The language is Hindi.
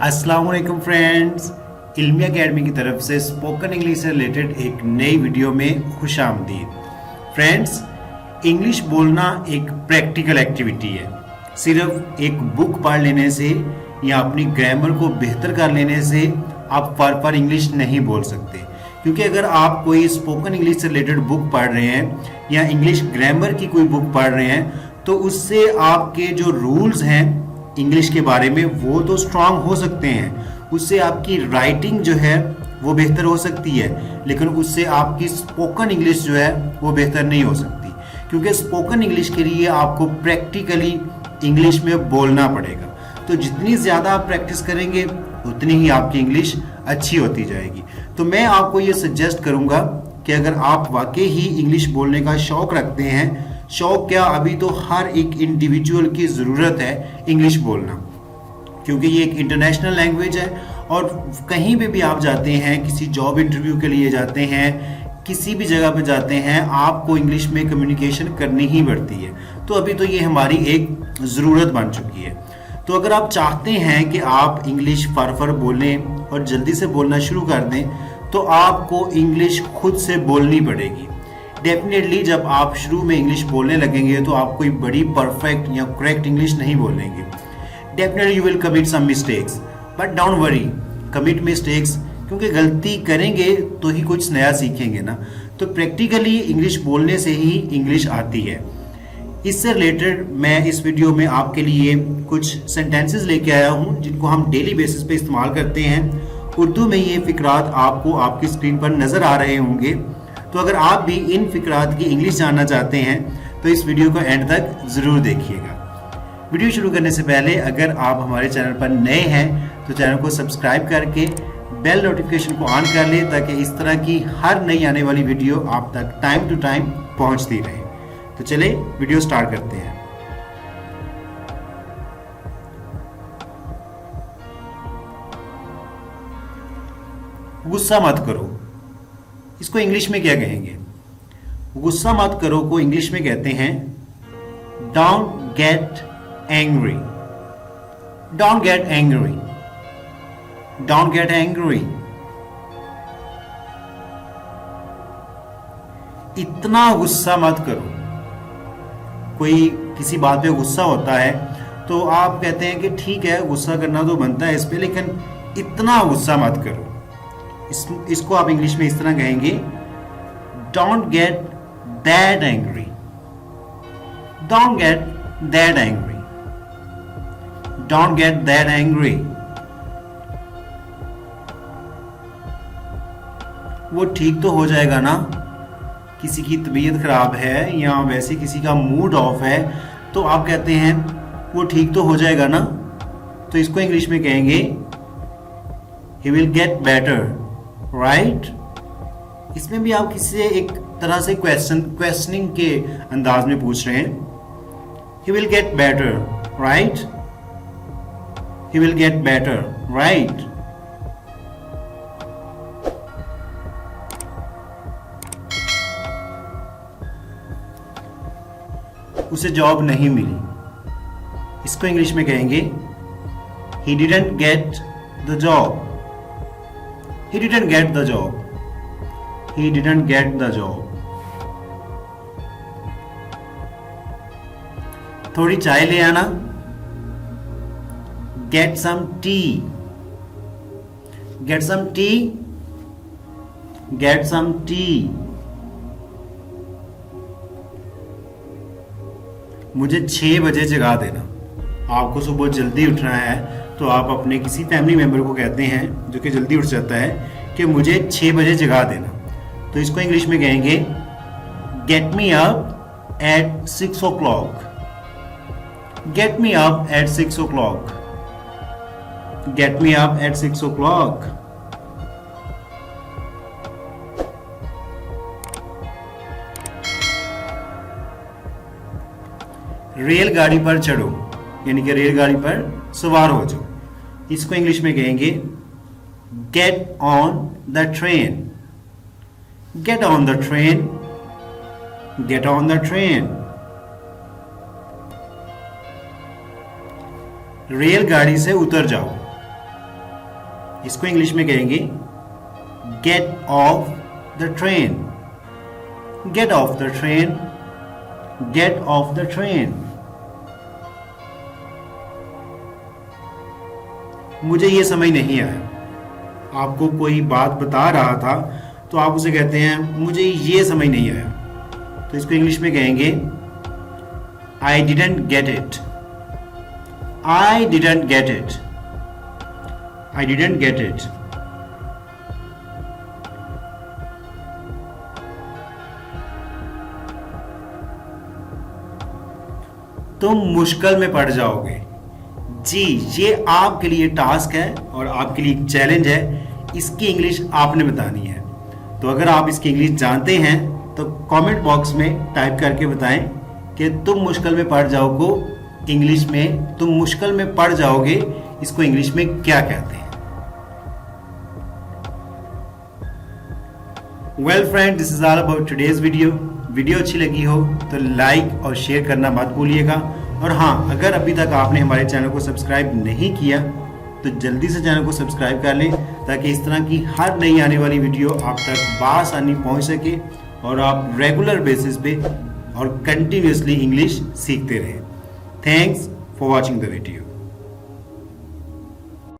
अस्सलाम वालेकुम फ्रेंड्स, इल्मी एकेडमी की तरफ से स्पोकन इंग्लिश से रिलेटेड एक नई वीडियो में खुश आमदीद। फ्रेंड्स, इंग्लिश बोलना एक प्रैक्टिकल एक्टिविटी है। सिर्फ एक बुक पढ़ लेने से या अपनी ग्रामर को बेहतर कर लेने से आप फर इंग्लिश नहीं बोल सकते, क्योंकि अगर आप कोई स्पोकन इंग्लिश से रिलेटेड बुक पढ़ रहे हैं या इंग्लिश ग्रामर की कोई बुक पढ़ रहे हैं तो उससे आपके जो रूल्स हैं इंग्लिश के बारे में वो तो स्ट्रांग हो सकते हैं, उससे आपकी राइटिंग जो है वो बेहतर हो सकती है, लेकिन उससे आपकी स्पोकन इंग्लिश जो है वो बेहतर नहीं हो सकती, क्योंकि स्पोकन इंग्लिश के लिए आपको प्रैक्टिकली इंग्लिश में बोलना पड़ेगा। तो जितनी ज़्यादा आप प्रैक्टिस करेंगे उतनी ही आपकी इंग्लिश अच्छी होती जाएगी। तो मैं आपको ये सजेस्ट करूँगा कि अगर आप वाकई ही इंग्लिश बोलने का शौक़ रखते हैं, शौक क्या, अभी तो हर एक इंडिविजुअल की ज़रूरत है इंग्लिश बोलना, क्योंकि ये एक इंटरनेशनल लैंग्वेज है और कहीं पे भी आप जाते हैं, किसी जॉब इंटरव्यू के लिए जाते हैं, किसी भी जगह पे जाते हैं, आपको इंग्लिश में कम्युनिकेशन करनी ही पड़ती है। तो अभी तो ये हमारी एक ज़रूरत बन चुकी है। तो अगर आप चाहते हैं कि आप इंग्लिश फर बोलें और जल्दी से बोलना शुरू कर दें, तो आपको इंग्लिश खुद से बोलनी पड़ेगी। डेफिनेटली जब आप शुरू में इंग्लिश बोलने लगेंगे तो आप कोई बड़ी परफेक्ट या करेक्ट इंग्लिश नहीं बोलेंगे। Definitely you will commit some mistakes, but don't worry, commit mistakes, क्योंकि गलती करेंगे तो ही कुछ नया सीखेंगे ना। तो प्रैक्टिकली इंग्लिश बोलने से ही इंग्लिश आती है। इससे रिलेटेड मैं इस वीडियो में आपके लिए कुछ सेंटेंसेस लेके आया हूँ जिनको हम डेली बेसिस पे इस्तेमाल करते हैं। उर्दू में ये फिक्रात आपको आपकी स्क्रीन पर नज़र आ रहे होंगे। तो अगर आप भी इन फिक्रात की इंग्लिश जानना चाहते हैं तो इस वीडियो को एंड तक ज़रूर देखिएगा। वीडियो शुरू करने से पहले अगर आप हमारे चैनल पर नए हैं तो चैनल को सब्सक्राइब करके बेल नोटिफिकेशन को ऑन कर लें, ताकि इस तरह की हर नई आने वाली वीडियो आप तक टाइम टू टाइम पहुंचती रहे। तो चले वीडियो स्टार्ट करते हैं। गुस्सा मत करो, इसको इंग्लिश में क्या कहेंगे? गुस्सा मत करो को इंग्लिश में कहते हैं don't get angry. Don't get angry. Don't get angry. इतना गुस्सा मत करो। कोई किसी बात पे गुस्सा होता है तो आप कहते हैं कि ठीक है, गुस्सा करना तो बनता है इस पे, लेकिन इतना गुस्सा मत करो। इसको आप इंग्लिश में इस तरह कहेंगे don't get that angry. Don't get that angry. Don't get that angry. वो ठीक तो हो जाएगा ना। किसी की तबीयत खराब है या वैसे किसी का मूड ऑफ है तो आप कहते हैं वो ठीक तो हो जाएगा ना। तो इसको इंग्लिश में कहेंगे he will get better, right? इसमें भी आप किसी से एक तरह से क्वेश्चनिंग के अंदाज में पूछ रहे हैं। he will get better, right? he will get better, right? उसे जॉब नहीं मिली, इसको इंग्लिश में कहेंगे he didn't get the job. He didn't get the job. He didn't get the job. थोड़ी चाय ले आना। Get some tea. Get some tea. Get some tea. मुझे 6 बजे जगा देना। आपको सुबह जल्दी उठना है तो आप अपने किसी फैमिली मेंबर को कहते हैं जो कि जल्दी उठ जाता है कि मुझे 6 बजे जगा देना। तो इसको इंग्लिश में कहेंगे get me up at 6 o'clock। Get me up at 6 o'clock। Get me up at 6 o'clock। रेलगाड़ी पर चढ़ो, यानी कि रेलगाड़ी पर सवार हो जाओ। इसको इंग्लिश में कहेंगे get on the train. Get on the train. Get on the train. रेलगाड़ी से उतर जाओ। इसको इंग्लिश में कहेंगे get off the train, get off the train, get off the train. मुझे ये समझ नहीं आया। आपको कोई बात बता रहा था तो आप उसे कहते हैं मुझे ये समझ नहीं आया, तो इसको इंग्लिश में कहेंगे I didn't get it, I didn't get it, I didn't get it. तुम मुश्किल में पड़ जाओगे। जी, ये आपके लिए टास्क है और आपके लिए चैलेंज है, इसकी इंग्लिश आपने बतानी है। तो अगर आप इसकी इंग्लिश जानते हैं तो कमेंट बॉक्स में टाइप करके बताएं कि तुम मुश्किल में पड़ जाओगे, इंग्लिश में तुम मुश्किल में पड़ जाओगे, इसको इंग्लिश में क्या कहते हैं। Well friend, this is all about today's video. Video अच्छी लगी हो तो लाइक और शेयर करना मत भूलिएगा। और हाँ, अगर अभी तक आपने हमारे चैनल को सब्सक्राइब नहीं किया तो जल्दी से चैनल को सब्सक्राइब कर लें, ताकि इस तरह की हर नई आने वाली वीडियो आप तक बआसानी पहुंच सके और आप रेगुलर बेसिस पे और कंटिन्यूसली इंग्लिश सीखते रहें। Thanks for watching the video.